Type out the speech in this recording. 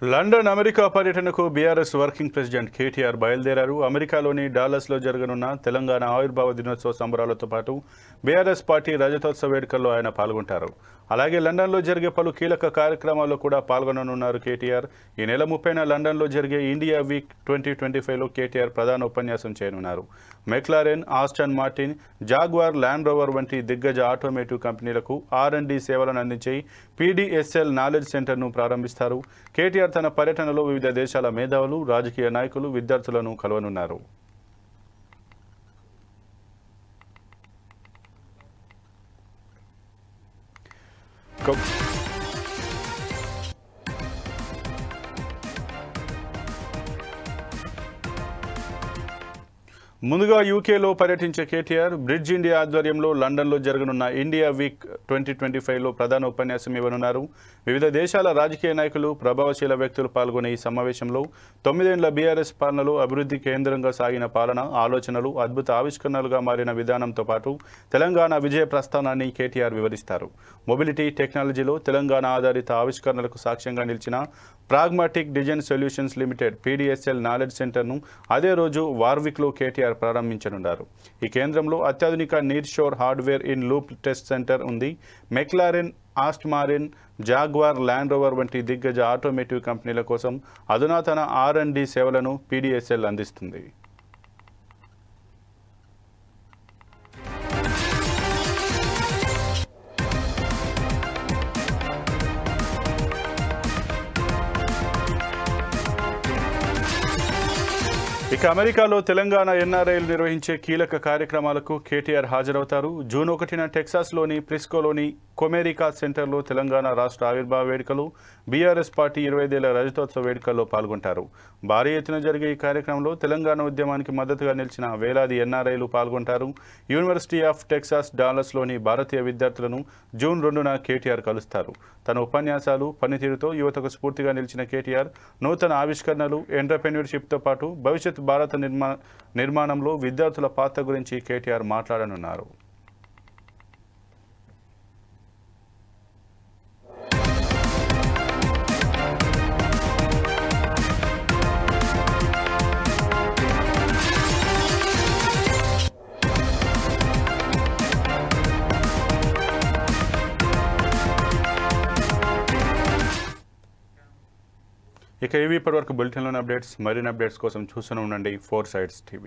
London America పర్యటనకు BRS working president KTR బయలుదేరారు. అమెరికాలోని డాలస్లో జరగనున్న తెలంగాణ ఆవిర్భావ దినోత్సవ సంబరాలతో పాటు బీఆర్ఎస్ పార్టీ రజతోత్సవ వేడుకల్లో ఆయన పాల్గొంటారు. అలాగే లండన్లో జరిగే పలు కీలక కార్యక్రమాల్లో కూడా పాల్గొననున్నారు కేటీఆర్. ఈ నెల 30న లండన్లో జరిగే ఇండియా వీక్ 2025లో కేటీఆర్ ప్రధాన ఉపన్యాసం చేయనున్నారు. McLaren, Aston Martin, Jaguar, Land Rover వంటి దిగ్గజ ఆటోమేటివ్ కంపెనీలకు R&D సేవలను అందించే PDSL నాలెడ్జ్ సెంటర్ను ప్రారంభిస్తారు. కేటీఆర్ తన పర్యటనలో వివిధ దేశాల మేధావులు, రాజకీయ నాయకులు, విద్యార్థులను కలవనున్నారు. ముందుగా యూకేలో పర్యటించే కేటీఆర్ బ్రిడ్జ్ ఇండియా ఆధ్వర్యంలో లండన్లో జరగనున్న ఇండియా వీక్ 2025లో ప్రధాన ఉపన్యాసం ఇవ్వనున్నారు. వివిధ దేశాల రాజకీయ నాయకులు, ప్రభావశీల వ్యక్తులు పాల్గొనే ఈ సమావేశంలో 9 ఏళ్ల బీఆర్ఎస్ పాలనలో అభివృద్ధి కేంద్రంగా సాగిన పాలన, ఆలోచనలు, అద్భుత ఆవిష్కరణలుగా మారిన విధానంతో పాటు తెలంగాణ విజయ ప్రస్థానాన్ని కేటీఆర్ వివరిస్తారు. మొబిలిటీ టెక్నాలజీలో తెలంగాణ ఆధారిత ఆవిష్కరణలకు సాక్ష్యంగా నిలిచిన pragmatic design solutions limited PDSL knowledge సెంటర్ను అదే రోజు వార్విక్లో కేటీఆర్ ప్రారంభించనున్నారు. ఈ కేంద్రంలో అత్యాధునిక near shore hardware in loop test centre ఉంది. McLaren, Aston Martin, Jaguar, Land Rover వంటి దిగ్గజ ఆటోమేటివ్ కంపెనీల కోసం అధునాతన R&D సేవలను PDSL అందిస్తుంది. ఇక అమెరికాలో తెలంగాణ NRIలు నిర్వహించే కీలక కార్యక్రమాలకు కేటీఆర్ హాజరవుతారు. జూన్ 1న టెక్సాస్లోని ప్రిస్కోలోని కొమెరికా సెంటర్లో తెలంగాణ రాష్ట్ర ఆవిర్భావ వేడుకలు, బీఆర్ఎస్ పార్టీ 25ఏళ్ల రజతోత్సవ వేడుకల్లో పాల్గొంటారు. భారీ ఎత్తున జరిగే ఈ కార్యక్రమంలో తెలంగాణ ఉద్యమానికి మద్దతుగా నిలిచిన వేలాది NRIలు పాల్గొంటారు. యూనివర్సిటీ ఆఫ్ టెక్సాస్ డాలస్లోని భారతీయ విద్యార్థులను జూన్ 2న కేటీఆర్ కలుస్తారు. తన ఉపన్యాసాలు, పనితీరుతో యువతకు స్ఫూర్తిగా నిలిచిన కేటీఆర్ నూతన ఆవిష్కరణలు, ఎంటర్‌ప్రెన్యూర్‌షిప్తో పాటు భవిష్యత్ భారత నిర్మాణంలో విద్యార్థుల పాత్ర గురించి కేటీఆర్ మాట్లాడనున్నారు. ఇక ఇవి ఇప్పటివరకు బులెటిన్లోని అప్డేట్స్. మరిన్ని అప్డేట్స్ కోసం చూస్తూనే ఉండండి 4 Sides TV.